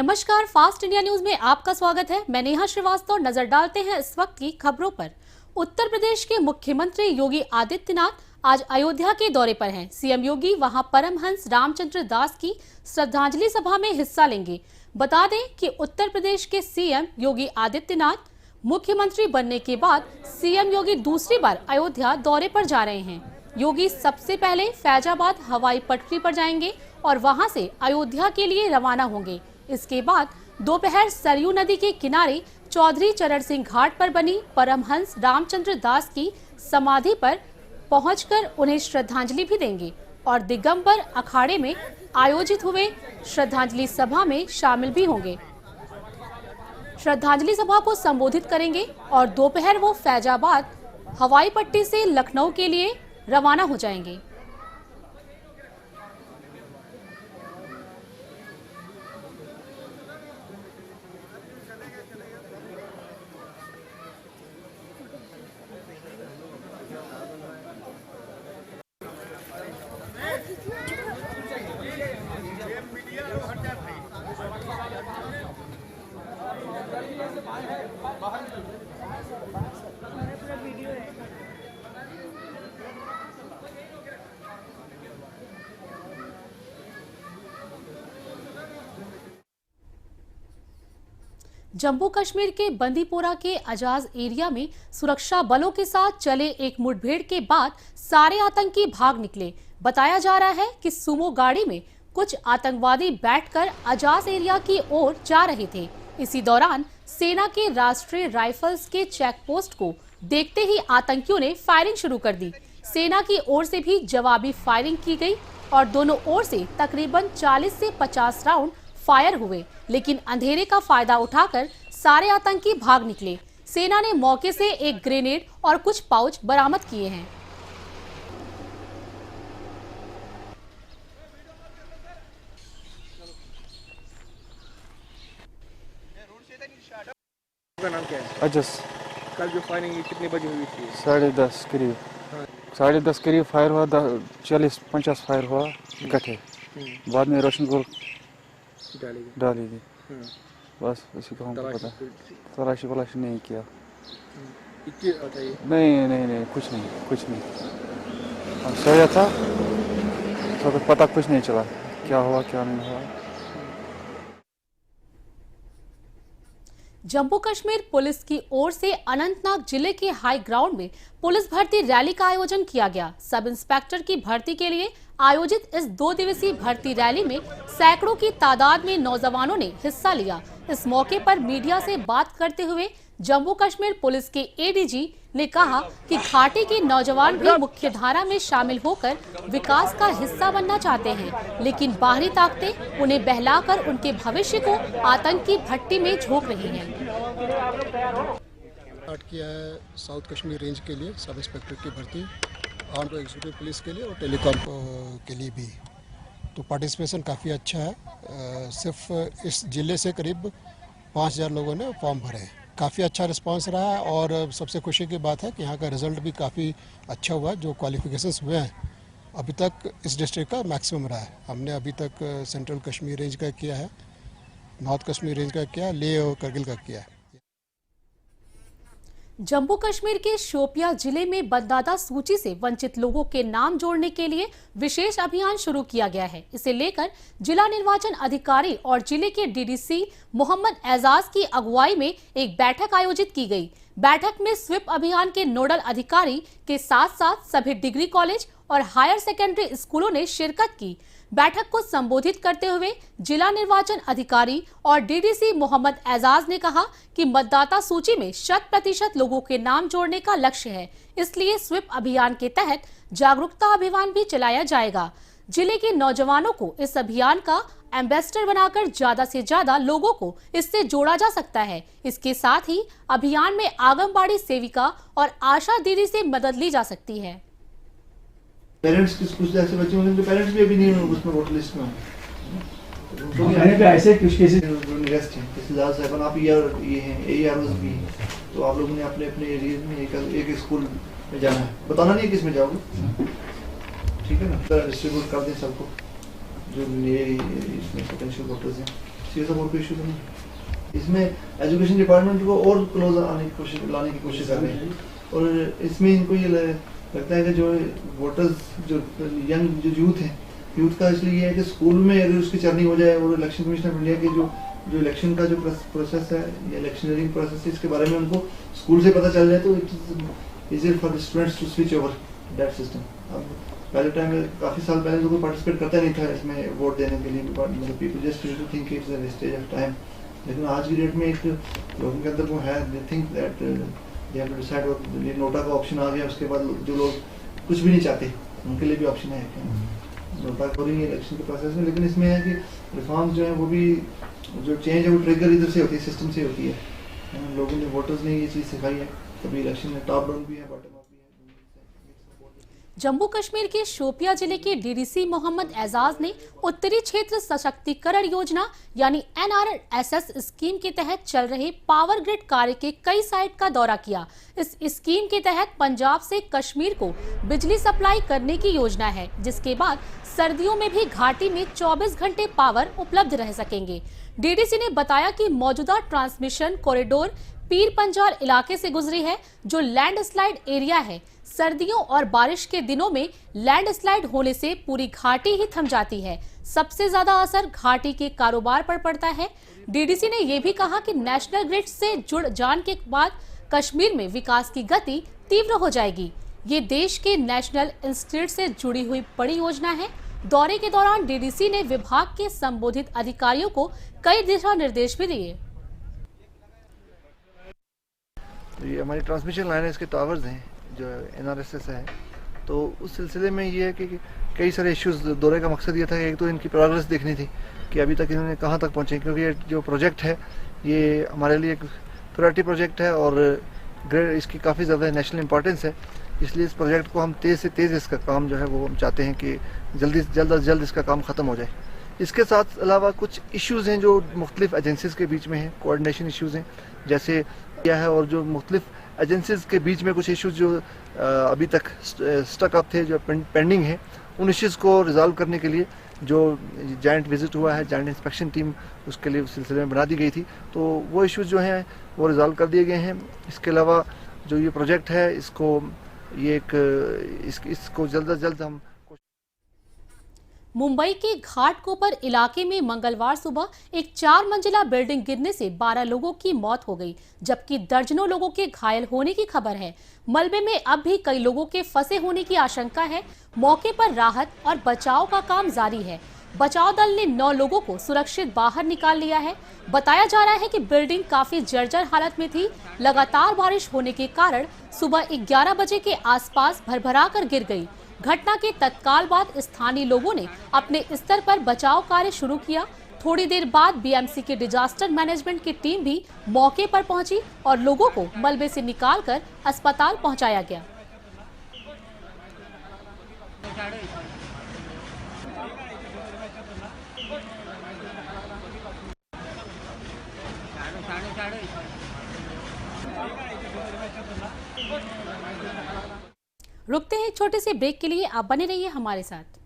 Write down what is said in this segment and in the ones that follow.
नमस्कार, fast India news में आपका स्वागत है। मैं नेहा श्रीवास्तव। नजर डालते हैं इस वक्त की खबरों पर। उत्तर प्रदेश के मुख्यमंत्री योगी आदित्यनाथ आज अयोध्या के दौरे पर हैं। सीएम योगी वहां परमहंस रामचंद्र दास की श्रद्धांजलि सभा में हिस्सा लेंगे। बता दें कि उत्तर प्रदेश के सीएम योगी आदित्यनाथ मुख्यमंत्री बनने के बाद सीएम योगी दूसरी बार अयोध्या दौरे पर जा रहे हैं। योगी सबसे पहले फैजाबाद हवाई पट्टी पर जाएंगे और वहां से अयोध्या के लिए रवाना होंगे। इसके बाद दोपहर सरयू नदी के किनारे चौधरी चरण सिंह घाट पर बनी परमहंस रामचंद्र दास की समाधि पर पहुंचकर उन्हें श्रद्धांजलि भी देंगे और दिगंबर अखाड़े में आयोजित हुए श्रद्धांजलि सभा में शामिल भी होंगे। श्रद्धांजलि सभा को संबोधित करेंगे और दोपहर वो फैजाबाद हवाई पट्टी से लखनऊ के लिए रवाना हो जाएंगे। जम्मू कश्मीर के बंदीपोरा के अजाज एरिया में सुरक्षा बलों के साथ चले एक मुठभेड़ के बाद सारे आतंकी भाग निकले। बताया जा रहा है कि सुमो गाड़ी में कुछ आतंकवादी बैठकर अजाज एरिया की ओर जा रहे थे। इसी दौरान सेना के राष्ट्रीय राइफल्स के चेक पोस्ट को देखते ही आतंकियों ने फायरिंग शुरू कर दी। सेना की ओर से भी जवाबी फायरिंग की गई और दोनों ओर से तकरीबन 40 से 50 राउंड फायर हुए, लेकिन अंधेरे का फायदा उठाकर सारे आतंकी भाग निकले। सेना ने मौके से एक ग्रेनेड और कुछ पाउच बरामद किए हैं। आपका नाम क्या है? अजस। कल जो फायरिंग कितने बजे हुई थी? 10:30 करीब। 10:30 करीब फायर हुआ। 40-50 फायर हुआ इकट्ठे। बाद में रोशनपुर डाली थी। बस उसी को हमको पता। तलाशी नहीं किया। नहीं कुछ नहीं। हम सोया था तो पता कुछ नहीं चला क्या हुआ क्या नहीं हुआ। जम्मू कश्मीर पुलिस की ओर से अनंतनाग जिले के हाई ग्राउंड में पुलिस भर्ती रैली का आयोजन किया गया। सब इंस्पेक्टर की भर्ती के लिए आयोजित इस 2 दिवसीय भर्ती रैली में सैकड़ों की तादाद में नौजवानों ने हिस्सा लिया। इस मौके पर मीडिया से बात करते हुए जम्मू कश्मीर पुलिस के एडीजी ने कहा कि घाटी के नौजवान भी मुख्यधारा में शामिल होकर विकास का हिस्सा बनना चाहते हैं, लेकिन बाहरी ताकतें उन्हें बहलाकर उनके भविष्य को आतंक की भट्टी में झोंक रही हैं। स्टार्ट किया है साउथ कश्मीर रेंज के लिए सब इंस्पेक्टर की भर्ती, आर्म्ड एग्जीक्यूटिव पुलिस के लिए और टेलीकॉम के लिए भी। तो पार्टिसिपेशन काफ़ी अच्छा है। सिर्फ इस जिले से करीब 5000 लोगों ने फॉर्म भरे हैं। काफ़ी अच्छा रिस्पांस रहा है और सबसे खुशी की बात है कि यहाँ का रिज़ल्ट भी काफ़ी अच्छा हुआ। जो क्वालिफिकेशंस हुए हैं अभी तक इस डिस्ट्रिक्ट का मैक्सिमम रहा है। हमने अभी तक सेंट्रल कश्मीर रेंज का किया है, नॉर्थ कश्मीर रेंज का किया, लेह और करगिल का किया है। जम्मू कश्मीर के शोपियां जिले में मतदाता सूची से वंचित लोगों के नाम जोड़ने के लिए विशेष अभियान शुरू किया गया है। इसे लेकर जिला निर्वाचन अधिकारी और जिले के डीडीसी मोहम्मद एजाज की अगुवाई में एक बैठक आयोजित की गई। बैठक में स्वीप अभियान के नोडल अधिकारी के साथ साथ सभी डिग्री कॉलेज और हायर सेकेंडरी स्कूलों ने शिरकत की। बैठक को संबोधित करते हुए जिला निर्वाचन अधिकारी और डीडीसी मोहम्मद एजाज ने कहा कि मतदाता सूची में 100% लोगों के नाम जोड़ने का लक्ष्य है, इसलिए स्वीप अभियान के तहत जागरूकता अभियान भी चलाया जाएगा। जिले के नौजवानों को इस अभियान का एम्बेसडर बनाकर ज्यादा से ज्यादा लोगों को इससे जोड़ा जा सकता है। इसके साथ ही अभियान में आंगनबाड़ी सेविका और आशा दीदी से मदद ली जा सकती है। पेरेंट्स कुछ ऐसे बच्चे होंगे जो पेरेंट्स भी अभी नहीं है उसमें वोटर लिस्ट में, तो ऐसे कुछ केसेस रेस्ट है। जैसे लास्ट सेवन आप ये हैं एआरओस भी, तो आप लोगों ने अपने एरिया में एक स्कूल में जाना है, बताना नहीं किस में जाओगे, ठीक है ना। डिस्ट्रीब्यूट कर दें सबको जो इसमें पोटेंशियल वोटर्स हैं। ये सब और कोई इशू तो नहीं। इसमें एजुकेशन डिपार्टमेंट को और क्लोज लाने की कोशिश कर रहे हैं, और इसमें इनको ये लगता है कि जो वोटर्स, जो यंग जो यूथ का इसलिए ये है कि स्कूल में अगर उसकी चर्निंग हो जाए, और इलेक्शन कमीशन ऑफ इंडिया के जो इलेक्शन का जो प्रोसेस है, ये इलेक्शनरिंग प्रोसेस है, इसके बारे में उनको स्कूल से पता चल जाए तो it is easy for the students to switch over that system. अब पहले टाइम में काफ़ी साल पहले तो कोई पार्टिसिपेट करता नहीं था इसमें वोट देने के लिए, मतलब people just used to think it's a wastage of time. लेकिन आज की डेट में एक लोगों के अंदर वो है, they think that they have to decide, और ये नोटा का ऑप्शन आ गया, उसके बाद जो लोग कुछ भी नहीं चाहते उनके लिए भी ऑप्शन है नोटा करेंगे इलेक्शन के प्रोसेस में। लेकिन इसमें है कि रिफॉर्म्स जो है वो भी, जो चेंज है वो ट्रिगर इधर से होती है, सिस्टम से होती है। लोगों ने, वोटर्स ने ये चीज़ सिखाई है, कभी इलेक्शन में टॉप डाउन भी है, बॉटम अप भी है। जम्मू कश्मीर के शोपिया जिले के डीडीसी मोहम्मद एजाज ने उत्तरी क्षेत्र सशक्तिकरण योजना यानी NRSS स्कीम के तहत चल रहे पावर ग्रिड कार्य के कई साइट का दौरा किया। इस स्कीम के तहत पंजाब से कश्मीर को बिजली सप्लाई करने की योजना है, जिसके बाद सर्दियों में भी घाटी में 24 घंटे पावर उपलब्ध रह सकेंगे। डीडीसी ने बताया कि मौजूदा ट्रांसमिशन कॉरिडोर पीर पंजाल इलाके से गुजरी है, जो लैंडस्लाइड एरिया है। सर्दियों और बारिश के दिनों में लैंडस्लाइड होने से पूरी घाटी ही थम जाती है। सबसे ज्यादा असर घाटी के कारोबार पर पड़ता है। डीडीसी ने यह भी कहा कि नेशनल ग्रिड से जुड़ जाने के बाद कश्मीर में विकास की गति तीव्र हो जाएगी। ये देश के नेशनल इंस्टीट्यूट से जुड़ी हुई बड़ी योजना है। दौरे के दौरान डीडीसी ने विभाग के संबोधित अधिकारियों को कई दिशा निर्देश भी दिए। ये हमारी ट्रांसमिशन लाइन है, इसके टावर्स हैं जो NRSS है, तो उस सिलसिले में ये है कि कई सारे इश्यूज, दौरे का मकसद ये था कि एक तो इनकी प्रोग्रेस देखनी थी कि अभी तक इन्होंने कहाँ तक पहुँचे, क्योंकि ये जो प्रोजेक्ट है ये हमारे लिए एक प्रायोरिटी प्रोजेक्ट है और इसकी काफ़ी ज़्यादा नेशनल इंपॉर्टेंस है। इसलिए इस प्रोजेक्ट को हम तेज़ से तेज़ इसका काम जो है वो हम चाहते हैं कि जल्द अज जल्द इसका काम ख़त्म हो जाए। इसके साथ अलावा कुछ इश्यूज़ हैं जो मुख्तलिफ एजेंसीज़ के बीच में हैं, कोऑर्डिनेशन इश्यूज़ हैं जैसे क्या है, और जो मुख्तलिफ एजेंसीज़ के बीच में कुछ इश्यूज जो अभी तक स्टक अप थे, जो पेंडिंग है, उन इश्यूज़ को रिजॉल्व करने के लिए जो जॉइंट विजिट हुआ है, जॉइंट इंस्पेक्शन टीम उसके लिए उस सिलसिले में बना दी गई थी, तो वो इश्यूज़ जो हैं वो रिजॉल्व कर दिए गए हैं। इसके अलावा जो ये प्रोजेक्ट है इसको जल्द अज जल्द हम मुंबई के घाटकोपर इलाके में मंगलवार सुबह एक 4 मंजिला बिल्डिंग गिरने से 12 लोगों की मौत हो गई, जबकि दर्जनों लोगों के घायल होने की खबर है। मलबे में अब भी कई लोगों के फंसे होने की आशंका है। मौके पर राहत और बचाव का काम जारी है। बचाव दल ने 9 लोगों को सुरक्षित बाहर निकाल लिया है। बताया जा रहा है कि बिल्डिंग काफी जर्जर हालत में थी। लगातार बारिश होने के कारण सुबह 11 बजे के आसपास भरभरा कर गिर गई। घटना के तत्काल बाद स्थानीय लोगों ने अपने स्तर पर बचाव कार्य शुरू किया। थोड़ी देर बाद बीएमसी के डिजास्टर मैनेजमेंट की टीम भी मौके पर पहुंची और लोगों को मलबे से निकालकर अस्पताल पहुंचाया गया। रुकते हैं एक छोटे से ब्रेक के लिए, आप बने रहिए हमारे साथ।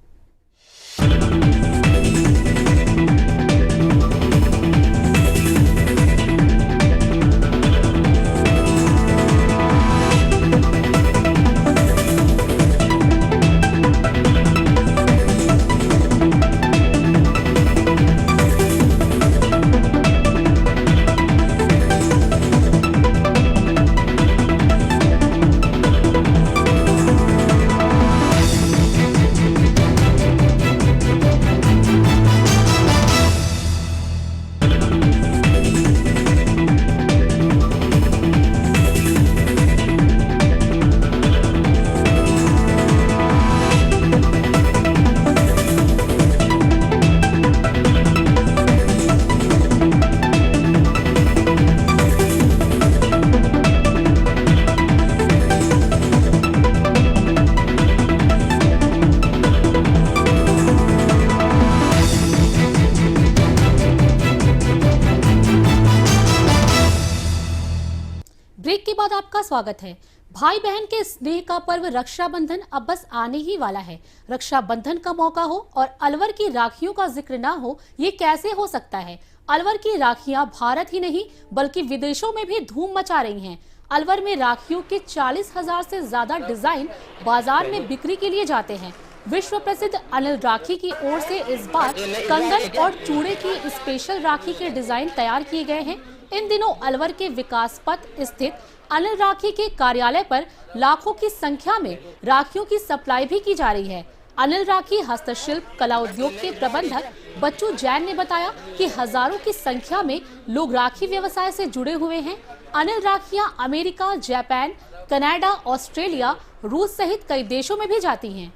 ब्रेक के बाद आपका स्वागत है। भाई बहन के स्नेह का पर्व रक्षाबंधन अब बस आने ही वाला है। रक्षाबंधन का मौका हो और अलवर की राखियों का जिक्र ना हो, ये कैसे हो सकता है। अलवर की राखियां भारत ही नहीं बल्कि विदेशों में भी धूम मचा रही हैं। अलवर में राखियों के 40,000 से ज्यादा डिजाइन बाजार में बिक्री के लिए जाते हैं। विश्व प्रसिद्ध अनिल राखी की ओर से इस बार कंगन और चूड़े की स्पेशल राखी के डिजाइन तैयार किए गए हैं। इन दिनों अलवर के विकास पथ स्थित अनिल राखी के कार्यालय पर लाखों की संख्या में राखियों की सप्लाई भी की जा रही है। अनिल राखी हस्तशिल्प कला उद्योग के प्रबंधक बच्चू जैन ने बताया कि हजारों की संख्या में लोग राखी व्यवसाय से जुड़े हुए हैं। अनिल राखियां अमेरिका, जापान, कनाडा, ऑस्ट्रेलिया, रूस सहित कई देशों में भी जाती हैं।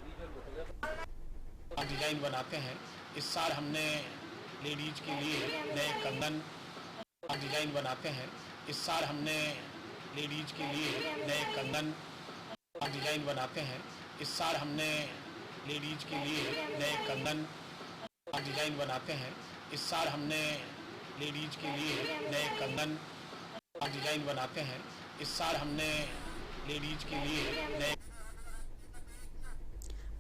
डिजाइन बनाते हैं। इस साल हमने लेडीज के लिए नए कंगन डिजाइन बनाते हैं। इस साल हमने लेडीज के लिए नए कंगन डिजाइन बनाते हैं। इस साल हमने लेडीज के लिए नए कंगन डिजाइन बनाते हैं। इस साल हमने लेडीज के लिए नए कंगन डिजाइन बनाते हैं। इस साल हमने लेडीज के लिए नए।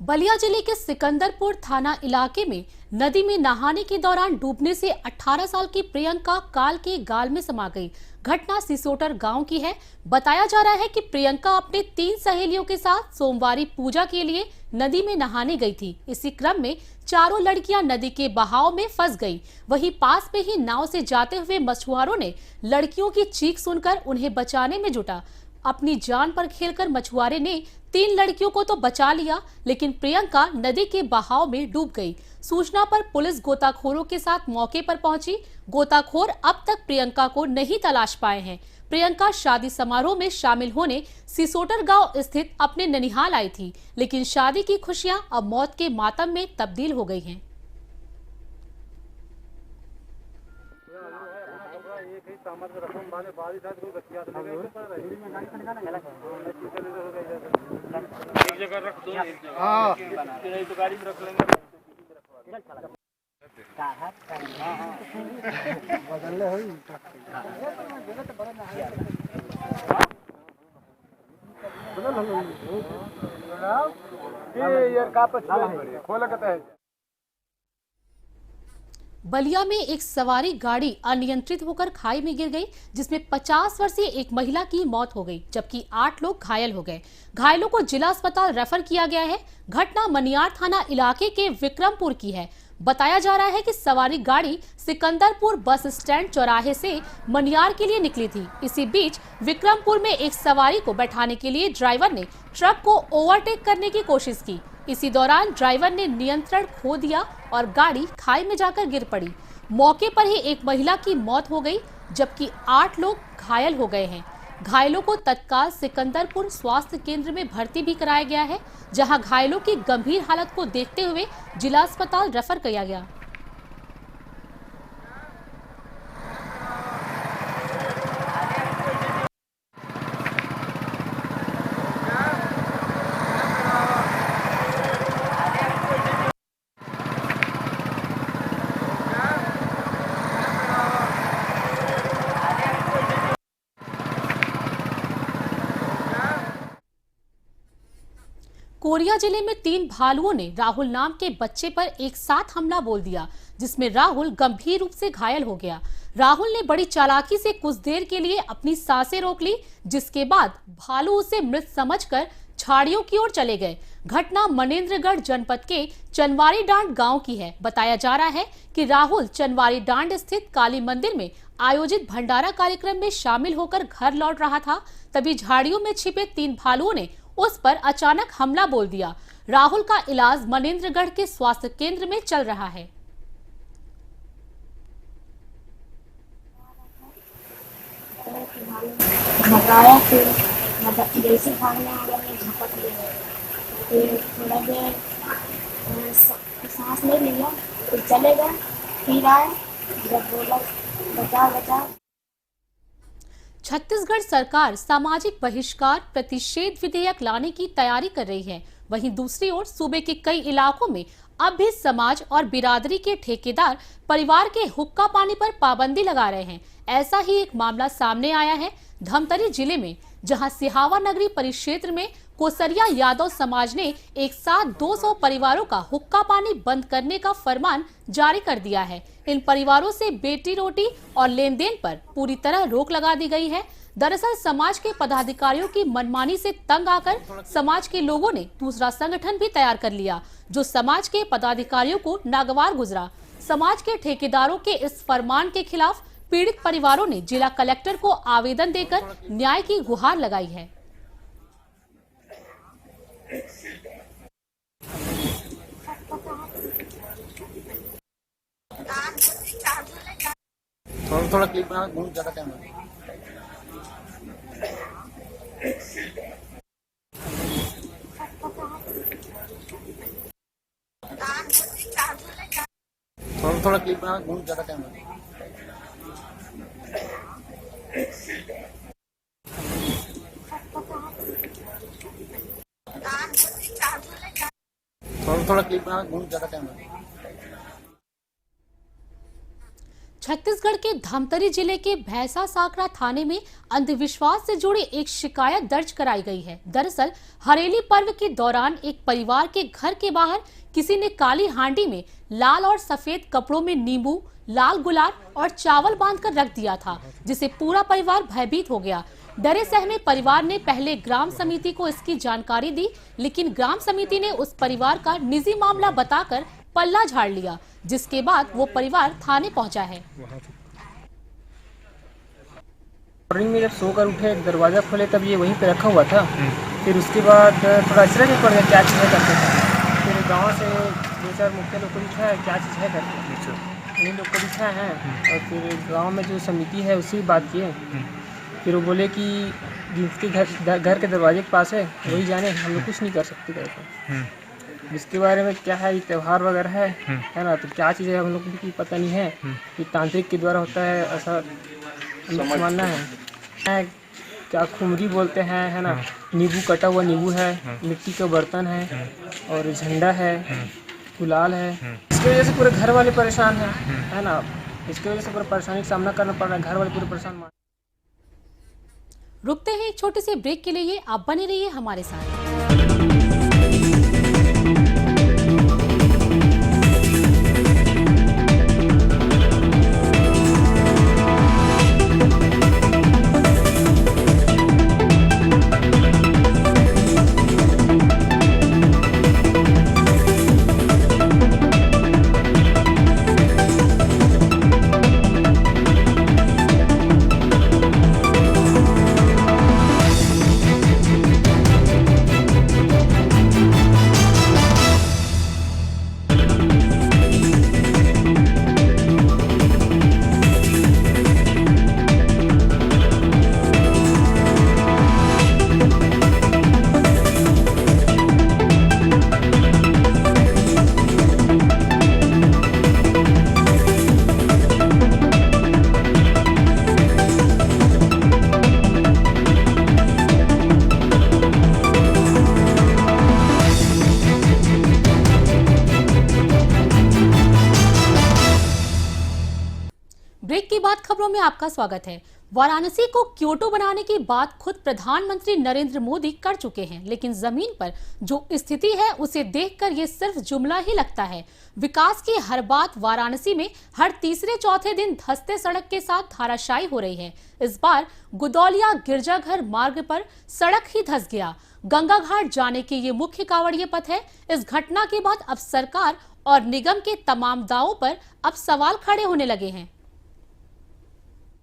बलिया जिले के सिकंदरपुर थाना इलाके में नदी में नहाने के दौरान डूबने से 18 साल की प्रियंका काल के गाल में समा गई। घटना सिसोटर गांव की है। बताया जा रहा है कि प्रियंका अपने 3 सहेलियों के साथ सोमवारी पूजा के लिए नदी में नहाने गई थी। इसी क्रम में चारों लड़कियां नदी के बहाव में फंस गई। वहीं पास में ही नाव से जाते हुए मछुआरों ने लड़कियों की चीख सुनकर उन्हें बचाने में जुटा। अपनी जान पर खेलकर मछुआरे ने 3 लड़कियों को तो बचा लिया, लेकिन प्रियंका नदी के बहाव में डूब गई। सूचना पर पुलिस गोताखोरों के साथ मौके पर पहुंची। गोताखोर अब तक प्रियंका को नहीं तलाश पाए हैं। प्रियंका शादी समारोह में शामिल होने सिसोटर गांव स्थित अपने ननिहाल आई थी, लेकिन शादी की खुशियां अब मौत के मातम में तब्दील हो गई हैं। एक जगह रख दो, हाँ तो गाड़ी में रख लेंगे। बलिया में एक सवारी गाड़ी अनियंत्रित होकर खाई में गिर गई, जिसमें 50 वर्षीय एक महिला की मौत हो गई, जबकि 8 लोग घायल हो गए। घायलों को जिला अस्पताल रेफर किया गया है। घटना मनियार थाना इलाके के विक्रमपुर की है। बताया जा रहा है कि सवारी गाड़ी सिकंदरपुर बस स्टैंड चौराहे से मनियार के लिए निकली थी। इसी बीच विक्रमपुर में एक सवारी को बैठाने के लिए ड्राइवर ने ट्रक को ओवरटेक करने की कोशिश की। इसी दौरान ड्राइवर ने नियंत्रण खो दिया और गाड़ी खाई में जाकर गिर पड़ी। मौके पर ही एक महिला की मौत हो गई, जबकि 8 लोग घायल हो गए हैं। घायलों को तत्काल सिकंदरपुर स्वास्थ्य केंद्र में भर्ती भी कराया गया है, जहां घायलों की गंभीर हालत को देखते हुए जिला अस्पताल रेफर किया गया। कोरिया जिले में 3 भालुओं ने राहुल नाम के बच्चे पर एक साथ हमला बोल दिया, जिसमें राहुल गंभीर रूप से घायल हो गया। राहुल ने बड़ी चालाकी से कुछ देर के लिए अपनी सांसें रोक ली, जिसके बाद भालू उसे मृत समझकर झाड़ियों की ओर चले गए। घटना मनेंद्रगढ़ जनपद के चनवारी डांड गांव की है। बताया जा रहा है कि राहुल चनवारी डांड स्थित काली मंदिर में आयोजित भंडारा कार्यक्रम में शामिल होकर घर लौट रहा था। तभी झाड़ियों में छिपे 3 भालुओं ने उस पर अचानक हमला बोल दिया। राहुल का इलाज मनेंद्रगढ़ के स्वास्थ्य केंद्र में चल रहा है। भगाया, फिर जैसे भागने आ गया मैं झपट लिया। फिर थोड़ा देर सांस ले लिया, फिर चले गए। फिर आए, जब बोला बचा बचा। छत्तीसगढ़ सरकार सामाजिक बहिष्कार प्रतिषेध विधेयक लाने की तैयारी कर रही है। वहीं दूसरी ओर सूबे के कई इलाकों में अब भी समाज और बिरादरी के ठेकेदार परिवार के हुक्का पानी पर पाबंदी लगा रहे हैं। ऐसा ही एक मामला सामने आया है। धमतरी जिले में जहां सिहावा नगरी परिक्षेत्र में कोसरिया यादव समाज ने एक साथ 200 परिवारों का हुक्का पानी बंद करने का फरमान जारी कर दिया है। इन परिवारों से बेटी रोटी और लेन देन पर पूरी तरह रोक लगा दी गई है। दरअसल समाज के पदाधिकारियों की मनमानी से तंग आकर समाज के लोगों ने दूसरा संगठन भी तैयार कर लिया, जो समाज के पदाधिकारियों को नागवार गुजरा। समाज के ठेकेदारों के इस फरमान के खिलाफ पीड़ित परिवारों ने जिला कलेक्टर को आवेदन देकर न्याय की गुहार लगाई है। थोड़ा क्लिप बना, बहुत ज्यादा टाइम लगा। थोड़ा क्लिप बना, बहुत ज्यादा टाइम लगा। थोड़ा क्लिप बना, बहुत ज्यादा टाइम लगा। छत्तीसगढ़ के धमतरी जिले के भैंसा साकरा थाने में अंधविश्वास से जुड़ी एक शिकायत दर्ज कराई गई है। दरअसल हरेली पर्व के दौरान एक परिवार के घर के बाहर किसी ने काली हांडी में लाल और सफेद कपड़ों में नींबू, लाल गुलाल और चावल बांधकर रख दिया था, जिसे पूरा परिवार भयभीत हो गया। डरे सहमे परिवार ने पहले ग्राम समिति को इसकी जानकारी दी, लेकिन ग्राम समिति ने उस परिवार का निजी मामला बताकर पल्ला झाड़ लिया, जिसके बाद वो परिवार थाने पहुंचा है। मॉर्निंग में जब सोकर उठे, दरवाजा खोले तब ये वहीं पे रखा हुआ था। फिर उसके बाद थोड़ा अचरज में पड़ गया, क्या चीज़ है करके। फिर गांव से 2-4 मुखिया लोग को पूछा है क्या चीज़ है करके, उन्हीं लोग को पूछा है। और फिर गांव में जो समिति है उससे भी बात किए। फिर वो बोले कि जिसके घर के दरवाजे के पास है वही जाने, हम लोग कुछ नहीं कर सकते करके। जिसके बारे में क्या है, ये त्यौहार वगैरह है ना, तो क्या चीज़ है हम लोग को पता नहीं है। ये तांत्रिक के द्वारा होता है ऐसा मानना है। क्या खुमरी बोलते हैं, है ना, नींबू, कटा हुआ नींबू है, मिट्टी का बर्तन है और झंडा है, गुलाल है। इसकी वजह से पूरे घर वाले परेशान हैं, है ना। इसकी वजह से पूरा परेशानी का सामना करना पड़ रहा है, घर वाले पूरे परेशान। रुकते हैं एक छोटे से ब्रेक के लिए, आप बने रहिए हमारे साथ। ब्रेक के बाद खबरों में आपका स्वागत है। वाराणसी को क्योटो बनाने की बात खुद प्रधानमंत्री नरेंद्र मोदी कर चुके हैं, लेकिन जमीन पर जो स्थिति है उसे देखकर ये सिर्फ जुमला ही लगता है। विकास की हर बात वाराणसी में हर तीसरे चौथे दिन धंसते सड़क के साथ धाराशायी हो रही है। इस बार गुदौलिया गिरजाघर मार्ग पर सड़क ही धंस गया। गंगा घाट जाने के ये मुख्य कांवड़िया पथ है। इस घटना के बाद अब सरकार और निगम के तमाम दावों पर अब सवाल खड़े होने लगे हैं।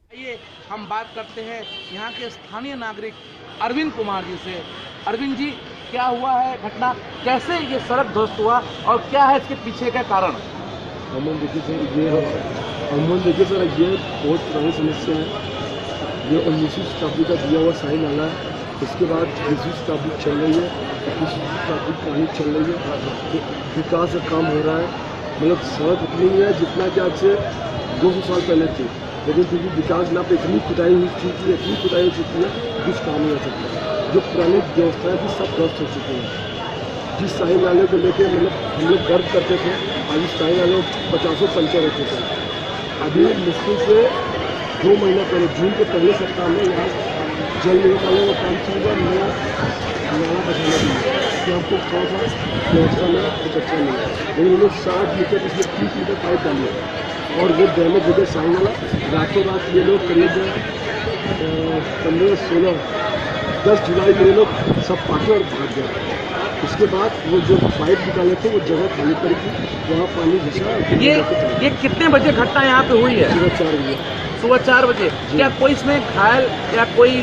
आइए हम बात करते हैं यहाँ के स्थानीय नागरिक अरविंद कुमार जी से। अरविंद जी, क्या हुआ है घटना, कैसे ये सड़क ध्वस्त हुआ और क्या है इसके पीछे का कारण? अमन देखिए सर, ये बहुत पुरानी समस्या है। ये 19वीं शताब्दी का दिया हुआ शाही नाला है। इसके बाद 20वीं शताब्दी चल रही है, 21वीं शताब्दी कहानी चल रही है। विकास का काम हो रहा है, मतलब सड़क उतनी है जितना कि आज से 200 साल पहले थी, लेकिन फिर भी विकास ना पे इतनी खुदाई हुई चुकी है, इतनी खुदाई हो चुकी है, कुछ काम नहीं हो सकता। जो पुरानी व्यवस्था है सब ध्वस्त हो चुकी है। जिस शाही नाले को लेकर मतलब हम लोग गर्व करते थे, आज इस शाही नाले 50 पंचर होते थे। अभी मुश्किल से 2 महीना पहले, जून के पहले सप्ताह में यहाँ जल निकालने का काम शुरू हुआ, नया नाला बचाने के लिए कि हमको थोड़ा सा व्यवस्था में कुछ अच्छा नहीं है। लेकिन उन्होंने 60 मीटर इसमें 30 मीटर पाइप डाली है और वो डैमेज हो गया साइन वाला। रातों रात ये लोग करीब 10 जुलाई में ये लोग सब पाटे और भाग गए। उसके बाद वो जो पाइप निकाले थे वो जगह खाली पड़ी थी, वहाँ पानी घुसा। ये कितने बजे घटना यहाँ पे हुई है? सुबह 4 बजे। सुबह 4 बजे। क्या कोई इसमें घायल या कोई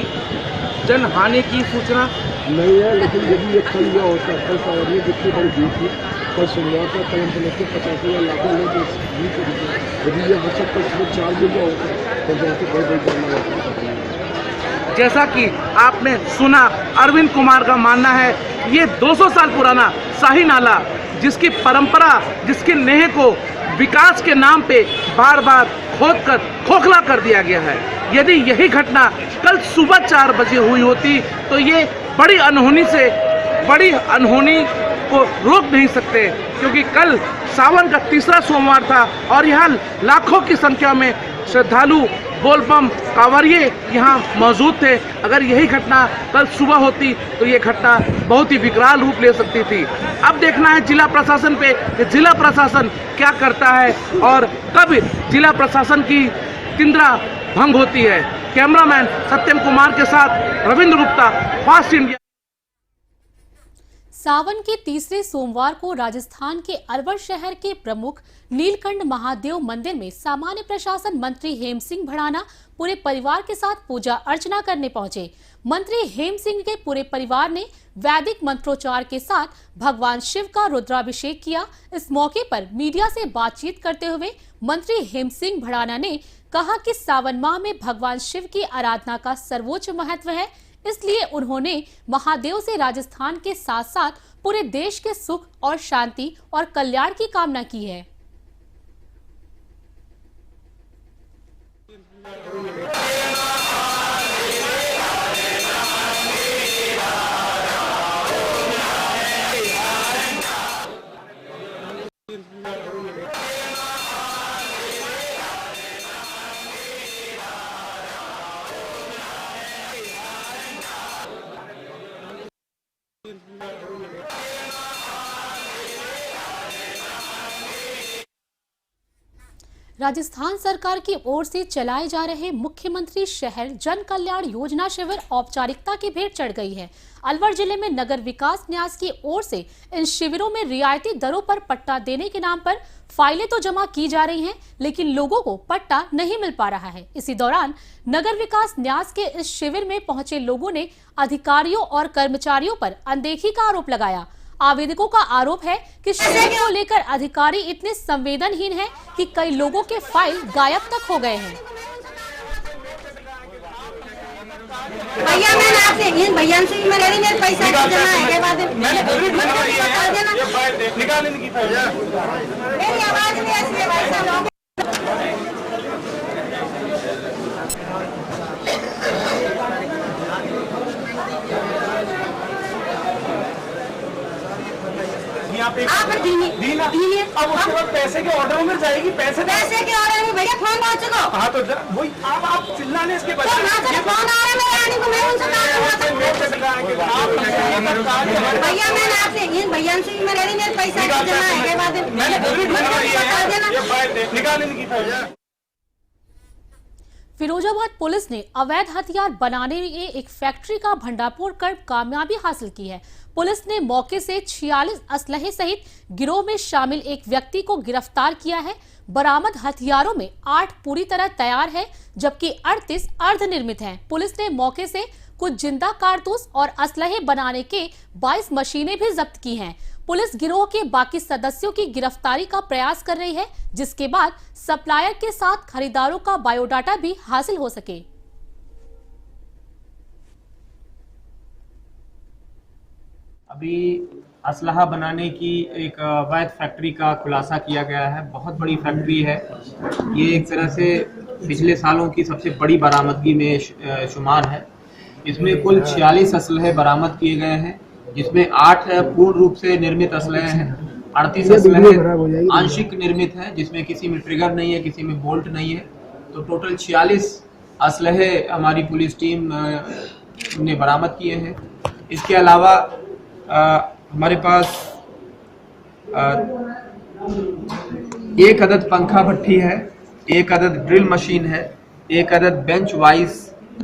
जन हानि की सूचना नहीं है? लेकिन यदि ये कल हुआ होता, कल सावरिया जितनी बड़ी भीड़ थी, कल सोमवार का कल हमको लगते 50,000 लाखों लोग इस भीड़ को दिखे। यदि ये हादसा कल सुबह 4 बजे हुआ होता तो जाके बहुत बड़ी जानना होता। जैसा कि आपने सुना, अरविंद कुमार का मानना है ये 200 साल पुराना शाही नाला, जिसकी परंपरा, जिसकी नेह को विकास के नाम पे बार बार खोदकर खोखला कर दिया गया है। यदि यही घटना कल सुबह 4 बजे हुई होती तो ये बड़ी अनहोनी को रोक नहीं सकते, क्योंकि कल सावन का तीसरा सोमवार था और यहाँ लाखों की संख्या में श्रद्धालु, बोलबम, कांवरिये यहाँ मौजूद थे। अगर यही घटना कल सुबह होती तो ये घटना बहुत ही विकराल रूप ले सकती थी। अब देखना है जिला प्रशासन पे कि जिला प्रशासन क्या करता है और कब जिला प्रशासन की तिंद्रा भंग होती है। कैमरामैन सत्यम कुमार के साथ रविंद्र गुप्ता, फास्ट इंडिया। सावन के तीसरे सोमवार को राजस्थान के अलवर शहर के प्रमुख नीलकंठ महादेव मंदिर में सामान्य प्रशासन मंत्री हेम सिंह भड़ाना पूरे परिवार के साथ पूजा अर्चना करने पहुंचे। मंत्री हेम सिंह के पूरे परिवार ने वैदिक मंत्रोच्चार के साथ भगवान शिव का रुद्राभिषेक किया। इस मौके पर मीडिया से बातचीत करते हुए मंत्री हेम सिंह भड़ाना ने कहा कि सावन माह में भगवान शिव की आराधना का सर्वोच्च महत्व है, इसलिए उन्होंने महादेव से राजस्थान के साथ साथ पूरे देश के सुख और शांति और कल्याण की कामना की है। राजस्थान सरकार की ओर से चलाए जा रहे मुख्यमंत्री शहर जन कल्याण योजना शिविर औपचारिकता की भेंट चढ़ गई है। अलवर जिले में नगर विकास न्यास की ओर से इन शिविरों में रियायती दरों पर पट्टा देने के नाम पर फाइलें तो जमा की जा रही हैं, लेकिन लोगों को पट्टा नहीं मिल पा रहा है। इसी दौरान नगर विकास न्यास के इस शिविर में पहुंचे लोगों ने अधिकारियों और कर्मचारियों पर अनदेखी का आरोप लगाया। आवेदकों का आरोप है कि शिविर को लेकर अधिकारी इतने संवेदनहीन हैं कि कई लोगों के फाइल गायब तक हो गए हैं। भैया मैंने आपसे भैया से मेरे पैसा जमा है के बाद मेरी आवाज नहीं ऐसी है भाई साहब। आप अब उसके बाद पैसे के ऑर्डर में जाएगी। पैसे के ऑर्डर में भैया फोन पहुंच चुका। हाँ तो वही आप चिल्लाने इसके बच्चे फोन आ रहा है मेरे आने को, मैं उनसे भैया मैंने आपसे भैया से मेरे पैसा जमा है के बाद निकालने की। फिरोजाबाद पुलिस ने अवैध हथियार बनाने की एक फैक्ट्री का भंडाफोड़ कर कामयाबी हासिल की है। पुलिस ने मौके से 46 असलहे सहित गिरोह में शामिल एक व्यक्ति को गिरफ्तार किया है। बरामद हथियारों में 8 पूरी तरह तैयार है, जबकि 38 अर्धनिर्मित हैं। पुलिस ने मौके से कुछ जिंदा कारतूस और असलहे बनाने के 22 मशीनें भी जब्त की हैं। पुलिस गिरोह के बाकी सदस्यों की गिरफ्तारी का प्रयास कर रही है, जिसके बाद सप्लायर के साथ खरीदारों का बायोडाटा भी हासिल हो सके। अभी असलहा बनाने की एक अवैध फैक्ट्री का खुलासा किया गया है। बहुत बड़ी फैक्ट्री है ये, एक तरह से पिछले सालों की सबसे बड़ी बरामदगी में शुमार है। इसमें कुल 46 असलहे बरामद किए गए हैं, जिसमें 8 पूर्ण रूप से निर्मित असलहे हैं, 38 असलहे आंशिक निर्मित हैं, जिसमें किसी में ट्रिगर नहीं है, किसी में बोल्ट नहीं है। तो टोटल 46 असलहे हमारी पुलिस टीम हमने बरामद किए हैं। इसके अलावा हमारे पास 1 अदद पंखा भट्ठी है, 1 अदद ड्रिल मशीन है, 1 अदद बेंच वाइज,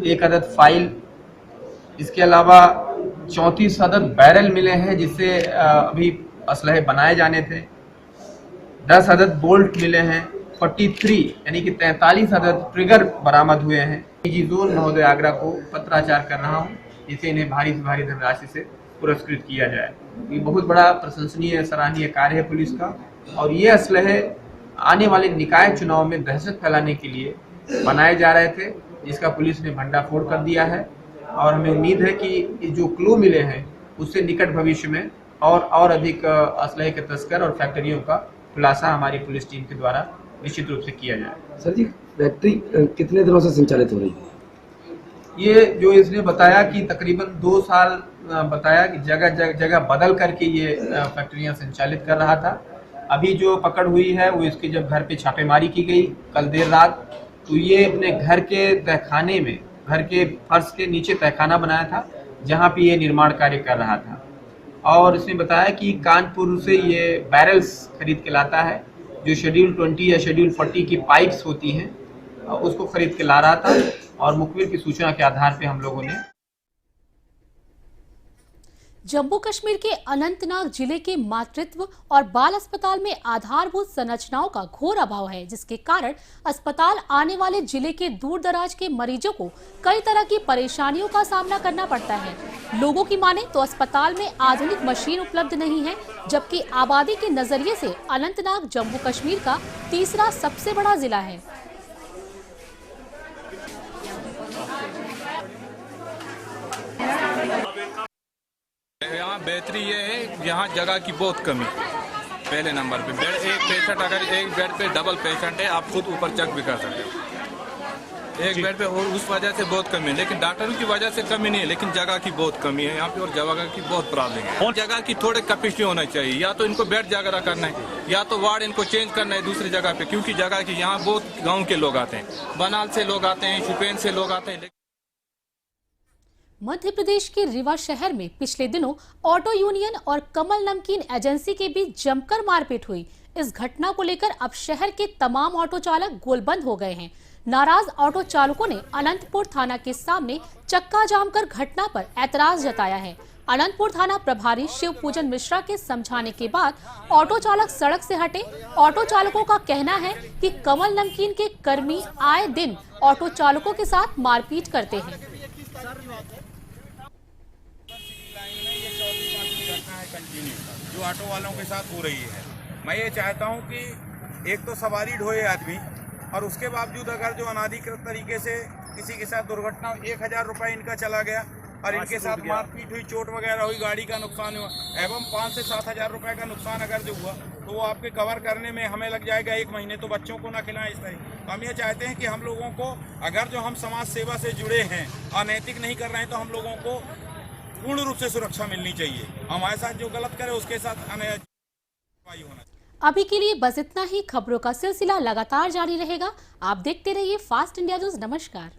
1 अदद फाइल। इसके अलावा 34 अदद बैरल मिले हैं जिससे अभी असलहे बनाए जाने थे। 10 अदद बोल्ट मिले हैं। 43 यानी कि 43 अदद ट्रिगर बरामद हुए हैं। डीजी जोन महोदय आगरा को पत्राचार कर रहा हूँ जिससे इन्हें भारी से भारी धनराशि से पुरस्कृत किया जाए। ये बहुत बड़ा प्रशंसनीय सराहनीय कार्य है पुलिस का, और ये असलहे आने वाले निकाय चुनाव में दहशत फैलाने के लिए बनाए जा रहे थे, जिसका पुलिस ने भंडाफोड़ कर दिया है। और हमें उम्मीद है कि जो क्लू मिले हैं उससे निकट भविष्य में और अधिक असलहे के तस्कर और फैक्ट्रियों का खुलासा हमारी पुलिस टीम के द्वारा निश्चित रूप से किया जाए। सर जी, फैक्ट्री कितने दिनों से संचालित हो रही है? ये जो इसने बताया कि तकरीबन 2 साल बताया कि जगह बदल करके ये फैक्ट्रियां संचालित कर रहा था। अभी जो पकड़ हुई है वो इसके जब घर पे छापेमारी की गई कल देर रात, तो ये अपने घर के तहखाने में, घर के फर्श के नीचे तहखाना बनाया था जहाँ पे ये निर्माण कार्य कर रहा था। और इसने बताया कि कानपुर से ये बैरल्स खरीद के लाता है, जो शेड्यूल 20 या शेड्यूल 40 की पाइप्स होती हैं उसको खरीद के ला रहा था। और मुखबिर की सूचना के आधार पे हम लोगों ने जम्मू कश्मीर के अनंतनाग जिले के मातृत्व और बाल अस्पताल में आधारभूत संरचनाओं का घोर अभाव है, जिसके कारण अस्पताल आने वाले जिले के दूर दराज के मरीजों को कई तरह की परेशानियों का सामना करना पड़ता है। लोगों की माने तो अस्पताल में आधुनिक मशीन उपलब्ध नहीं है, जबकि आबादी के नजरिए से अनंतनाग जम्मू कश्मीर का तीसरा सबसे बड़ा जिला है। यहाँ बेहतरी ये है, यहाँ जगह की बहुत कमी है। पहले नंबर पे बेड, एक पेशेंट अगर एक बेड पे डबल पेशेंट है, आप खुद ऊपर चेक भी कर सकते हो एक बेड पे, और उस वजह से बहुत कमी है। लेकिन डॉक्टरों की वजह से कमी नहीं है, लेकिन जगह की बहुत कमी है यहाँ पे, और जगह की बहुत प्रॉब्लम है। और जगह की थोड़े कैपेसिटी होना चाहिए, या तो इनको बेड जगह करना है, या तो वार्ड इनको चेंज करना है दूसरी जगह पे, क्योंकि जगह की यहाँ बहुत गाँव के लोग आते हैं, बनाल से लोग आते हैं, शुपेन से लोग आते हैं। मध्य प्रदेश के रीवा शहर में पिछले दिनों ऑटो यूनियन और कमल नमकीन एजेंसी के बीच जमकर मारपीट हुई। इस घटना को लेकर अब शहर के तमाम ऑटो चालक गोलबंद हो गए हैं। नाराज ऑटो चालकों ने अनंतपुर थाना के सामने चक्का जाम कर घटना पर ऐतराज जताया है। अनंतपुर थाना प्रभारी शिव पूजन मिश्रा के समझाने के बाद ऑटो चालक सड़क से हटे। ऑटो चालकों का कहना है कि कमल नमकीन के कर्मी आए दिन ऑटो चालकों के साथ मारपीट करते हैं। जो ऑटो वालों के साथ हो रही है, मैं ये चाहता हूं कि एक तो सवारी ढोए आदमी, और उसके बावजूद अगर जो अनाधिकृत तरीके से किसी के साथ दुर्घटना, 1000 रुपये इनका चला गया और इनके साथ मारपीट हुई, चोट वगैरह हुई, गाड़ी का नुकसान हुआ, एवं 5 से 7 हजार रुपये का नुकसान अगर जो हुआ तो वो आपके कवर करने में हमें लग जाएगा 1 महीने। तो बच्चों को ना खिलाएं इस तरह। तो हम ये चाहते हैं कि हम लोगों को, अगर जो हम समाज सेवा से जुड़े हैं, अनैतिक नहीं कर रहे हैं, तो हम लोगों को पूर्ण रूप से सुरक्षा मिलनी चाहिए। हमारे साथ जो गलत करे उसके साथ होना चाहिए। अभी के लिए बस इतना ही। खबरों का सिलसिला लगातार जारी रहेगा। आप देखते रहिए फास्ट इंडिया न्यूज़। नमस्कार।